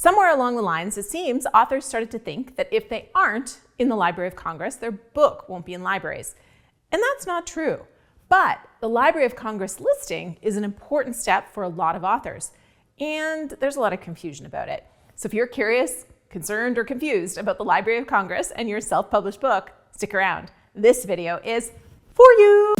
Somewhere along the lines, it seems authors started to think that if they aren't in the Library of Congress, their book won't be in libraries. And that's not true. But the Library of Congress listing is an important step for a lot of authors. And there's a lot of confusion about it. So if you're curious, concerned, or confused about the Library of Congress and your self-published book, stick around. This video is for you.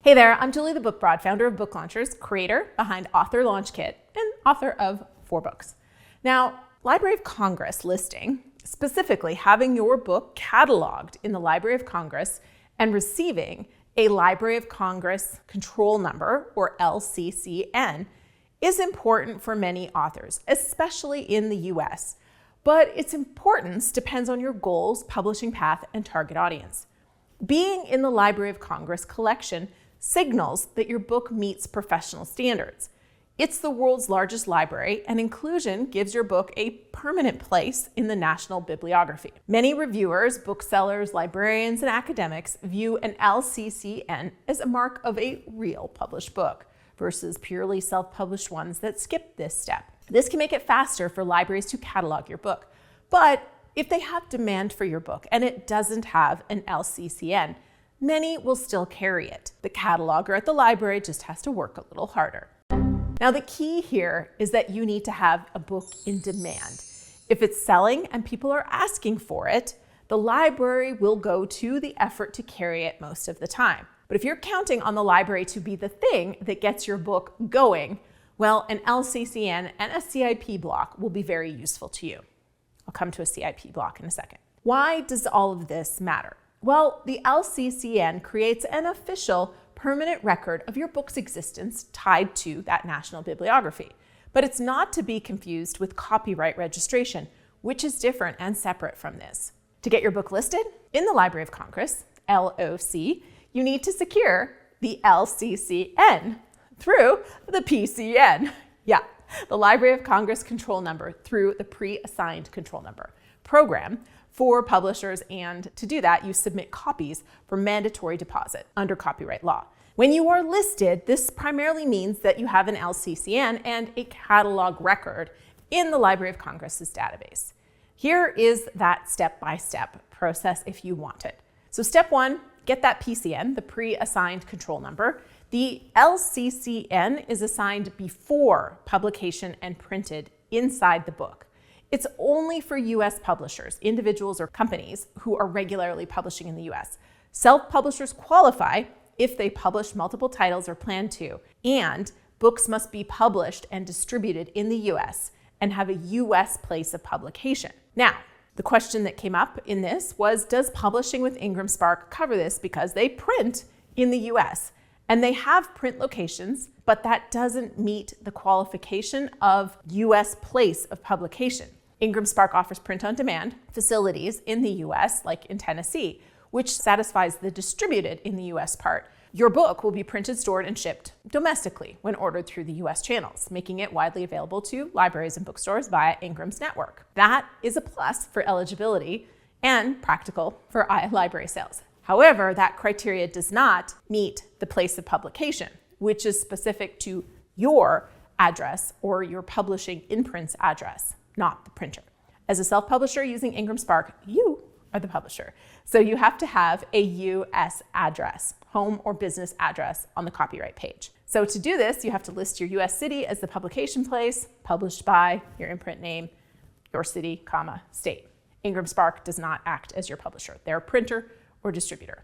Hey there, I'm Julie the Book Broad, founder of Book Launchers, creator behind Author Launch Kit, and author of 4 books. Now, Library of Congress listing, specifically having your book cataloged in the Library of Congress and receiving a Library of Congress Control Number, or LCCN, is important for many authors, especially in the US. But its importance depends on your goals, publishing path, and target audience. Being in the Library of Congress collection signals that your book meets professional standards. It's the world's largest library, and inclusion gives your book a permanent place in the national bibliography. Many reviewers, booksellers, librarians, and academics view an LCCN as a mark of a real published book versus purely self-published ones that skip this step. This can make it faster for libraries to catalog your book. But if they have demand for your book and it doesn't have an LCCN, many will still carry it. The cataloger at the library just has to work a little harder. Now, the key here is that you need to have a book in demand. If it's selling and people are asking for it, the library will go to the effort to carry it most of the time. But if you're counting on the library to be the thing that gets your book going, well, an LCCN and a CIP block will be very useful to you. I'll come to a CIP block in a second. Why does all of this matter? Well, the LCCN creates an official permanent record of your book's existence tied to that national bibliography. But it's not to be confused with copyright registration, which is different and separate from this. To get your book listed in the Library of Congress, LOC, you need to secure the LCCN through the PCN. Yeah, the Library of Congress Control Number through the Preassigned Control Number program for publishers, and to do that, you submit copies for mandatory deposit under copyright law. When you are listed, this primarily means that you have an LCCN and a catalog record in the Library of Congress's database. Here is that step-by-step process if you want it. So step 1, get that PCN, the Preassigned Control Number. The LCCN is assigned before publication and printed inside the book. It's only for US publishers, individuals or companies who are regularly publishing in the US. Self-publishers qualify if they publish multiple titles or plan to, and books must be published and distributed in the US and have a US place of publication. Now, the question that came up in this was, does publishing with IngramSpark cover this because they print in the US? And they have print locations, but that doesn't meet the qualification of US place of publication. IngramSpark offers print-on-demand facilities in the US, like in Tennessee, which satisfies the distributed in the US part. Your book will be printed, stored, and shipped domestically when ordered through the US channels, making it widely available to libraries and bookstores via Ingram's network. That is a plus for eligibility and practical for iLibrary sales. However, that criteria does not meet the place of publication, which is specific to your address or your publishing imprint's address, not the printer. As a self-publisher using IngramSpark, you are the publisher. So you have to have a US address, home or business address on the copyright page. So to do this, you have to list your US city as the publication place, published by, your imprint name, your city, comma, state. IngramSpark does not act as your publisher. They're a printer or distributor.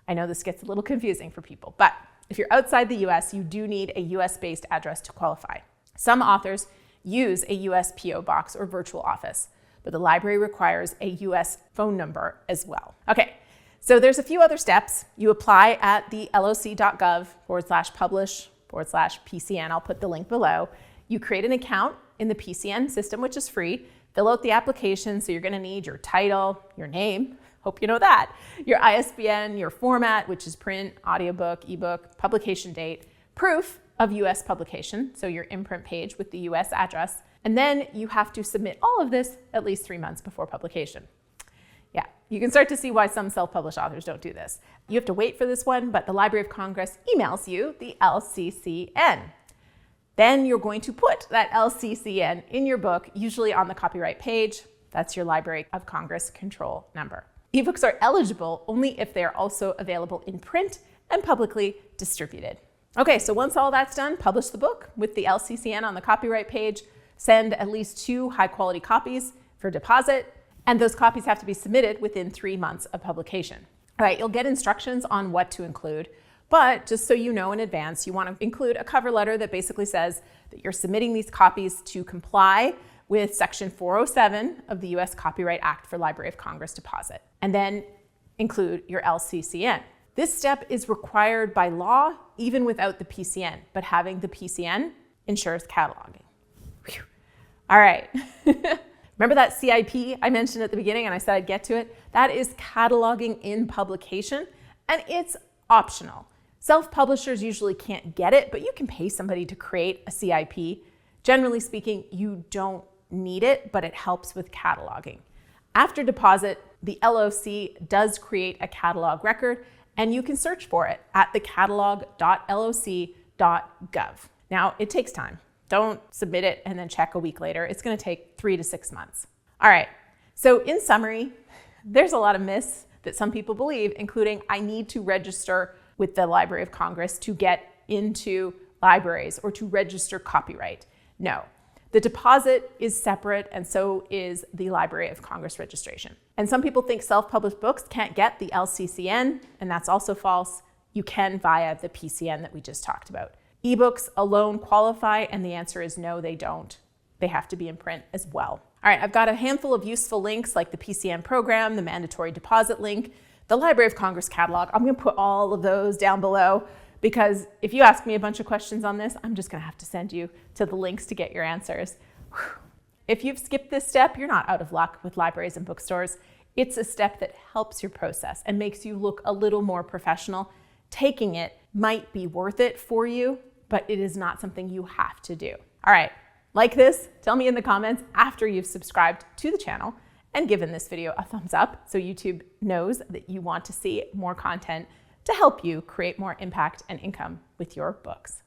I know this gets a little confusing for people, but if you're outside the US, you do need a US-based address to qualify. Some authors use a US PO box or virtual office, but the library requires a US phone number as well. Okay, so there's a few other steps. You apply at the loc.gov/publish/PCN. I'll put the link below. You create an account in the PCN system, which is free. Fill out the application, so you're gonna need your title, your name, hope you know that, your ISBN, your format, which is print, audiobook, ebook, publication date, proof of US publication, so your imprint page with the US address, and then you have to submit all of this at least 3 months before publication. Yeah, you can start to see why some self-published authors don't do this. You have to wait for this one, but the Library of Congress emails you the LCCN. Then you're going to put that LCCN in your book, usually on the copyright page. That's your Library of Congress control number. Ebooks are eligible only if they are also available in print and publicly distributed. Okay, so once all that's done, publish the book with the LCCN on the copyright page, send at least 2 high-quality copies for deposit, and those copies have to be submitted within 3 months of publication. All right, you'll get instructions on what to include, but just so you know in advance, you want to include a cover letter that basically says that you're submitting these copies to comply with Section 407 of the U.S. Copyright Act for Library of Congress deposit, and then include your LCCN. This step is required by law, even without the PCN, but having the PCN ensures cataloging. Whew. All right. Remember that CIP I mentioned at the beginning and I said I'd get to it? That is cataloging in publication, and it's optional. Self-publishers usually can't get it, but you can pay somebody to create a CIP. Generally speaking, you don't need it, but it helps with cataloging. After deposit, the LOC does create a catalog record, and you can search for it at the catalog.loc.gov. Now, it takes time. Don't submit it and then check a week later. It's going to take 3 to 6 months. All right, so in summary, there's a lot of myths that some people believe, including I need to register with the Library of Congress to get into libraries or to register copyright. No, the deposit is separate, and so is the Library of Congress registration. And some people think self-published books can't get the LCCN, and that's also false. You can via the PCN that we just talked about. Ebooks alone qualify, and the answer is no, they don't. They have to be in print as well. All right, I've got a handful of useful links like the PCN program, the mandatory deposit link, the Library of Congress catalog. I'm going to put all of those down below because if you ask me a bunch of questions on this, I'm just going to have to send you to the links to get your answers. Whew. If you've skipped this step, you're not out of luck with libraries and bookstores. It's a step that helps your process and makes you look a little more professional. Taking it might be worth it for you, but it is not something you have to do. All right, like this, tell me in the comments after you've subscribed to the channel and given this video a thumbs up so YouTube knows that you want to see more content to help you create more impact and income with your books.